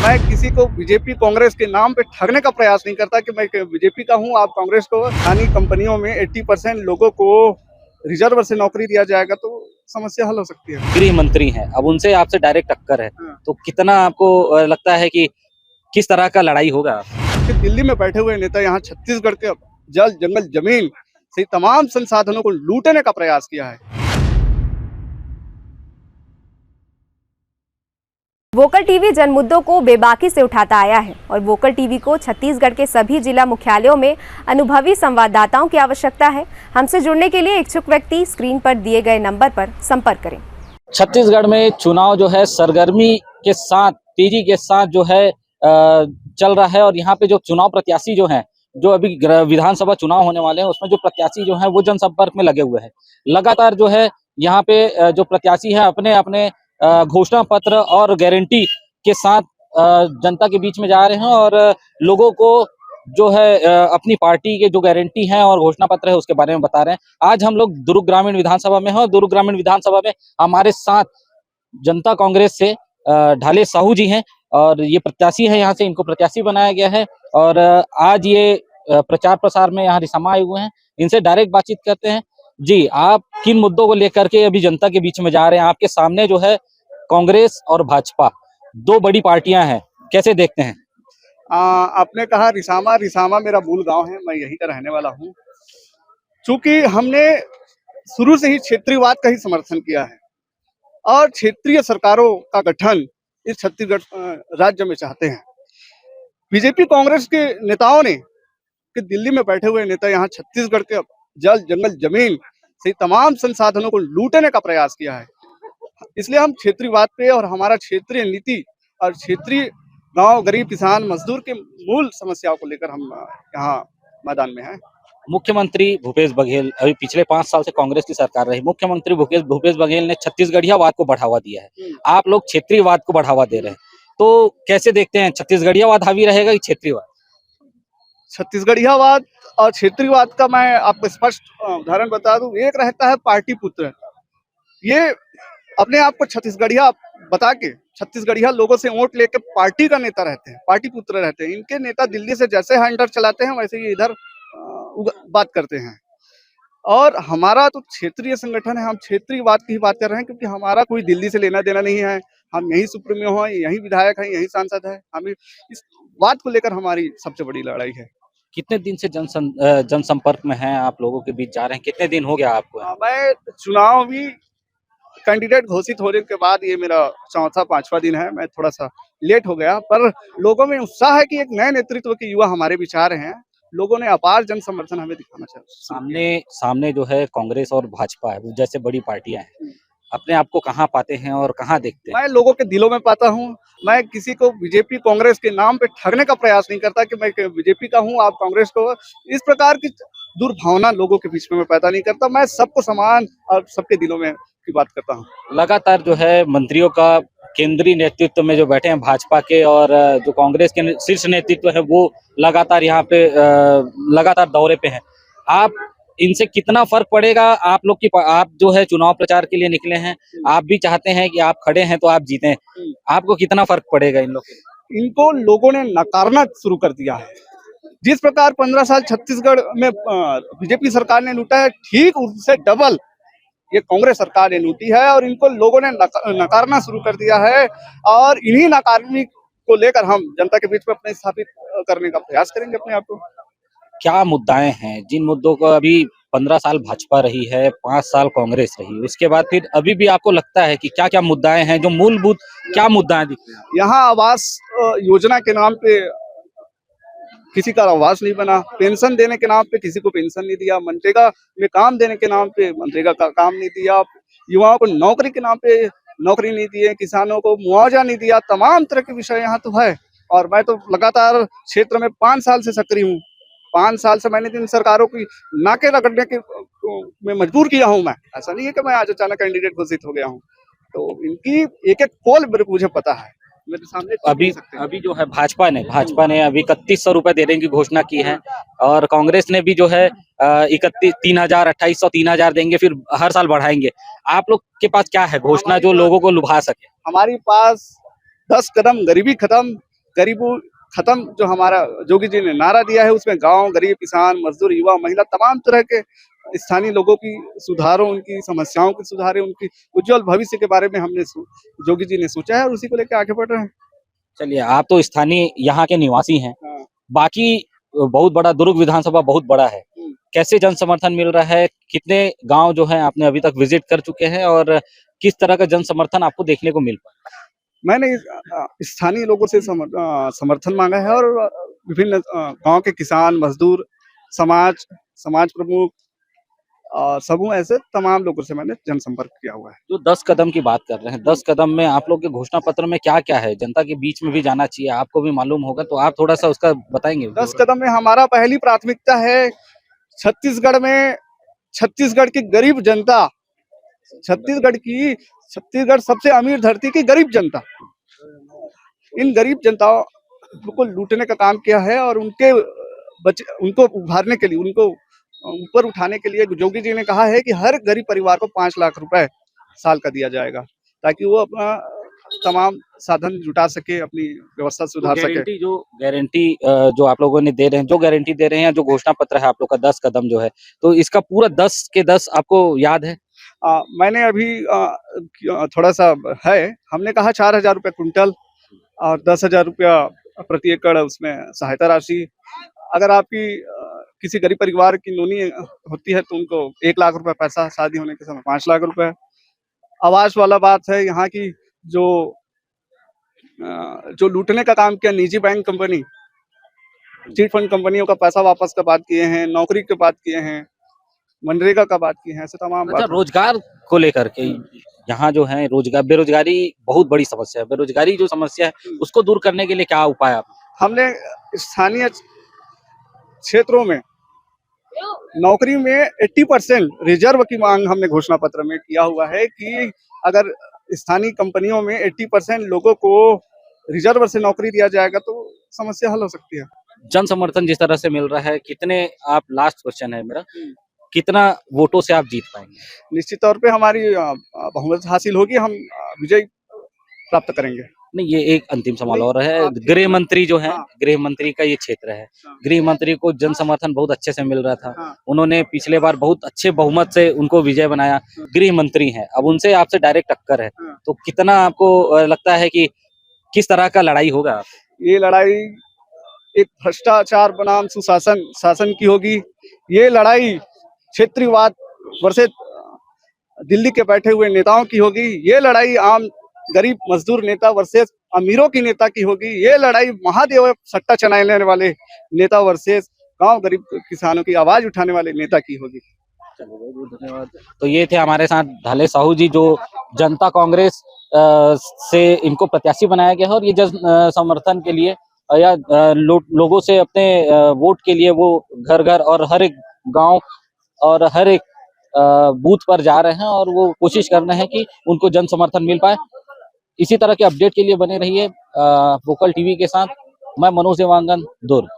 मैं किसी को बीजेपी कांग्रेस के नाम पे ठगने का प्रयास नहीं करता कि मैं बीजेपी का हूं, आप कांग्रेस को। स्थानीय कंपनियों में 80% लोगों को रिजर्व से नौकरी दिया जाएगा तो समस्या हल हो सकती है। गृह मंत्री हैं, अब उनसे आपसे डायरेक्ट टक्कर है, तो कितना आपको लगता है कि किस तरह का लड़ाई होगा? कि दिल्ली में बैठे हुए नेता यहाँ छत्तीसगढ़ के जल जंगल जमीन से तमाम संसाधनों को लूटने का प्रयास किया है। वोकल टीवी जन मुद्दों को बेबाकी से उठाता आया है और वोकल टीवी को छत्तीसगढ़ के सभी जिला मुख्यालयों में अनुभवी संवाददाताओं की आवश्यकता है। हमसे जुड़ने के लिए इच्छुक व्यक्ति स्क्रीन पर दिए गए नंबर पर संपर्क करें। छत्तीसगढ़ में चुनाव जो है सरगर्मी के साथ, तेजी के साथ जो है चल रहा है और यहाँ पे जो चुनाव प्रत्याशी जो हैं, जो अभी विधानसभा चुनाव होने वाले हैं, उसमें जो प्रत्याशी जो हैं वो जनसंपर्क में लगे हुए हैं। लगातार जो है यहाँ पे जो प्रत्याशी है अपने अपने घोषणा पत्र और गारंटी के साथ जनता के बीच में जा रहे हैं और लोगों को जो है अपनी पार्टी के जो गारंटी है और घोषणा पत्र है उसके बारे में बता रहे हैं। आज हम लोग दुर्ग ग्रामीण विधानसभा में हैं और दुर्ग ग्रामीण विधानसभा में हमारे साथ जनता कांग्रेस से ढाले साहू जी हैं और ये प्रत्याशी है, यहाँ से इनको प्रत्याशी बनाया गया है और आज ये प्रचार प्रसार में यहाँ रिसमा आए हुए हैं। इनसे डायरेक्ट बातचीत करते हैं। जी, आप किन मुद्दों को लेकर के अभी जनता के बीच में जा रहे हैं? आपके सामने जो है कांग्रेस और भाजपा, दो बड़ी पार्टियां हैं, कैसे देखते हैं? आपने कहा रिसामा, रिसामा मेरा मूल गांव है, मैं यहीं का रहने वाला हूं। चूंकि हमने शुरू से ही क्षेत्रीयवाद का ही समर्थन किया है और क्षेत्रीय सरकारों का गठन इस छत्तीसगढ़ राज्य में चाहते हैं। बीजेपी कांग्रेस के नेताओं ने कि दिल्ली में बैठे हुए नेता यहाँ छत्तीसगढ़ के जल जंगल जमीन से तमाम संसाधनों को लूटने का प्रयास किया है। इसलिए हम क्षेत्रीयवाद पे और हमारा क्षेत्रीय नीति और क्षेत्रीय गांव, गरीब, किसान, मजदूर के मूल समस्याओं को लेकर हम यहाँ मैदान में हैं। मुख्यमंत्री भूपेश बघेल, अभी पिछले 5 साल से कांग्रेस की सरकार रही, मुख्यमंत्री भूपेश बघेल ने छत्तीसगढ़ियावाद को बढ़ावा दिया है। आप लोग क्षेत्रीयवाद को बढ़ावा दे रहे हैं, तो कैसे देखते हैं? छत्तीसगढ़ियावाद हावी रहेगा कि क्षेत्रीयवाद? छत्तीसगढ़ियावाद और क्षेत्रीयवाद का मैं आपको स्पष्ट उदाहरण बता दूं। एक रहता है पार्टी पुत्र, ये अपने आप को छत्तीसगढ़िया बता के छत्तीसगढ़िया लोगों से वोट लेके पार्टी का नेता रहते हैं, पार्टी पुत्र रहते हैं। इनके नेता दिल्ली से जैसे हैंडर चलाते हैं वैसे ही इधर बात करते हैं। और हमारा तो क्षेत्रीय संगठन है, हम क्षेत्रीयवाद की ही बात कर रहे हैं क्योंकि हमारा कोई दिल्ली से लेना देना नहीं है। हम यही सुप्रीमो हैं, यही विधायक हैं, यही सांसद है। हमें इस बात को लेकर हमारी सबसे बड़ी लड़ाई है। कितने दिन से जनसंपर्क में हैं, आप लोगों के बीच जा रहे हैं? कितने दिन हो गया आपको? मैं चुनावी कैंडिडेट घोषित होने के बाद ये मेरा चौथा 5वां दिन है। मैं थोड़ा सा लेट हो गया, पर लोगों में उत्साह है कि एक नए नेतृत्व के युवा हमारे बीच आ रहे हैं। लोगों ने अपार जन समर्थन हमें दिखाना चाहिए। सामने जो है कांग्रेस और भाजपा है, जैसे बड़ी पार्टियां हैं, अपने आप को कहाँ पाते हैं और कहाँ देखते हैं? मैं लोगों के दिलों में पाता हूँ। मैं किसी को बीजेपी कांग्रेस के नाम पे ठगने का प्रयास नहीं करता कि मैं बीजेपी का हूँ, आप कांग्रेस को। इस प्रकार की दुर्भावना लोगों के बीच में मैं पैदा नहीं करता। मैं सबको समान और सबके दिलों में की बात करता हूँ। लगातार जो है मंत्रियों का केंद्रीय नेतृत्व में जो बैठे हैं भाजपा के और जो कांग्रेस के शीर्ष नेतृत्व है वो लगातार यहाँ पे लगातार दौरे पे हैं। आप इनसे कितना फर्क पड़ेगा? आप लोग की, आप जो है चुनाव प्रचार के लिए निकले हैं, आप भी चाहते हैं कि आप खड़े हैं तो आप जीतें, आपको कितना फर्क पड़ेगा इन लोग? इनको लोगों ने नकारना शुरू कर दिया है। जिस प्रकार 15 साल छत्तीसगढ़ में बीजेपी सरकार ने लूटा है, ठीक उससे डबल ये कांग्रेस सरकार ने लूटी है और इनको लोगों ने नकारना शुरू कर दिया है। और इन्हीं नकारनी को लेकर हम जनता के बीच में अपने स्थापित करने का प्रयास करेंगे अपने आप को। क्या मुद्दाएं हैं जिन मुद्दों को अभी 15 साल भाजपा रही है, 5 साल कांग्रेस रही, उसके बाद फिर अभी भी आपको लगता है कि क्या क्या मुद्दाएं हैं जो मूलभूत, क्या मुद्दाएं दिखते हैं? यहाँ आवास योजना के नाम पे किसी का आवास नहीं बना, पेंशन देने के नाम पे किसी को पेंशन नहीं दिया, मनरेगा में काम देने के नाम पे मनरेगा का काम नहीं दिया, युवाओं को नौकरी के नाम पे नौकरी नहीं दिए, किसानों को मुआवजा नहीं दिया। तमाम तरह के विषय यहाँ तो है और मैं तो लगातार क्षेत्र में 5 साल से सक्रिय हूँ। 5 साल से मैंने इन सरकारों की नाके रगड़ने के में मजबूर किया हूँ। मैं, ऐसा नहीं है कि मैं आज अचानक कैंडिडेट घोषित हो गया हूँ। तो इनकी एक एक पोल मुझे पता है, मेरे सामने। अभी जो है भाजपा ने अभी 3100 रुपए देने की घोषणा की है और कांग्रेस ने भी जो है 3000, 2800, 3000 देंगे, फिर हर साल बढ़ाएंगे। आप लोग के पास क्या है घोषणा जो लोगों को लुभा सके? हमारे पास 10 कदम गरीबी खत्म, गरीबों खत्म जो हमारा योगी जी ने नारा दिया है, उसमें गांव, गरीब, किसान, मजदूर, युवा, महिला, तमाम तरह के स्थानीय लोगों की सुधारों, उनकी समस्याओं की सुधारे, उनकी उज्जवल भविष्य के बारे में हमने योगी जी ने सोचा है और उसी को लेकर आगे बढ़ रहे हैं। चलिए, आप तो स्थानीय यहाँ के निवासी हैं, हाँ। बाकी बहुत बड़ा दुर्ग विधानसभा बहुत बड़ा है, कैसे जन समर्थन मिल रहा है? कितने गांव जो है आपने अभी तक विजिट कर चुके हैं और किस तरह का जन समर्थन आपको देखने को मिल पाया? मैंने स्थानीय लोगों से समर्थन मांगा है और विभिन्न गांव के किसान, मजदूर, समाज प्रमुख और समूह, ऐसे तमाम लोगों से मैंने जनसंपर्क किया हुआ है। जो 10 कदम की बात कर रहे हैं, 10 कदम में आप लोग के घोषणा पत्र में क्या-क्या है? जनता के बीच में भी जाना चाहिए, आपको भी मालूम होगा, तो आप थोड़ा-सा उसका बताएंगे? 10 कदम में हमारा पहली प्राथमिकता है छत्तीसगढ़ की गरीब जनता, छत्तीसगढ़ सबसे अमीर धरती की गरीब जनता, इन गरीब जनताओं को लूटने का काम किया है और उनको उभारने के लिए, उनको ऊपर उठाने के लिए योगी जी ने कहा है कि हर गरीब परिवार को 5 लाख रुपए साल का दिया जाएगा, ताकि वो अपना तमाम साधन जुटा सके, अपनी व्यवस्था सुधार सके। गारंटी जो आप लोगों ने दे रहे हैं, जो गारंटी दे रहे हैं, जो घोषणा पत्र है आप लोग का 10 कदम जो है, तो इसका पूरा 10 के 10 आपको याद है? मैंने अभी थोड़ा सा है, हमने कहा 4,000 रुपये क्विंटल और 10,000 रुपया प्रति एकड़ उसमें सहायता राशि। अगर आपकी किसी गरीब परिवार की नोनी होती है तो उनको 1 लाख रुपए पैसा, शादी होने के समय 5 लाख रुपए। आवास वाला बात है, यहाँ की जो लूटने का काम किया, निजी बैंक कंपनी, चिट फंड कंपनियों का पैसा वापस का बात किए हैं, नौकरी की बात किए हैं, मनरेगा का बात किए हैं, ऐसे तमाम अच्छा, बात। रोजगार को लेकर के यहाँ जो है बेरोजगारी बहुत बड़ी समस्या है। बेरोजगारी जो समस्या है उसको दूर करने के लिए क्या उपाय आप? हमने स्थानीय क्षेत्रों में नौकरी में 80% रिजर्व की मांग हमने घोषणा पत्र में किया हुआ है कि अगर स्थानीय कंपनियों में 80% लोगों को रिजर्व से नौकरी दिया जाएगा तो समस्या हल हो सकती है। जन समर्थन जिस तरह से मिल रहा है, कितने आप, लास्ट क्वेश्चन है मेरा, कितना वोटों से आप जीत पाएंगे? निश्चित तौर पे हमारी बहुमत हासिल होगी, हम विजय प्राप्त करेंगे। नहीं, ये एक अंतिम सवाल और है, गृह मंत्री जो है, गृह मंत्री का ये क्षेत्र है, गृह मंत्री को जन समर्थन बहुत अच्छे से मिल रहा था, उन्होंने पिछले बार बहुत अच्छे बहुमत से उनको विजय बनाया, गृह मंत्री हैं, अब उनसे आपसे डायरेक्ट टक्कर है, तो कितना आपको लगता है कि किस तरह का लड़ाई होगा? ये लड़ाई एक भ्रष्टाचार बनाम शासन की होगी। ये लड़ाई क्षेत्रीयवाद वर्सेस दिल्ली के बैठे हुए नेताओं की होगी। ये लड़ाई आम गरीब मजदूर नेता वर्सेस अमीरों की नेता की होगी। ये लड़ाई महादेव सट्टा चलाने वाले नेता वर्सेस गांव गरीब किसानों की आवाज उठाने वाले नेता की होगी। चलिए, बहुत बहुत धन्यवाद। तो ये थे हमारे साथ ढाले साहू जी, जो जनता कांग्रेस से इनको प्रत्याशी बनाया गया है और ये जन समर्थन के लिए या लोगों से अपने वोट के लिए वो घर घर और हर एक गांव और हर एक बूथ पर जा रहे हैं और वो कोशिश कर रहे हैं कि उनको जन समर्थन मिल पाए। इसी तरह के अपडेट के लिए बने रहिए वोकल टीवी के साथ। मैं मनोज देवांगन, दुर्ग।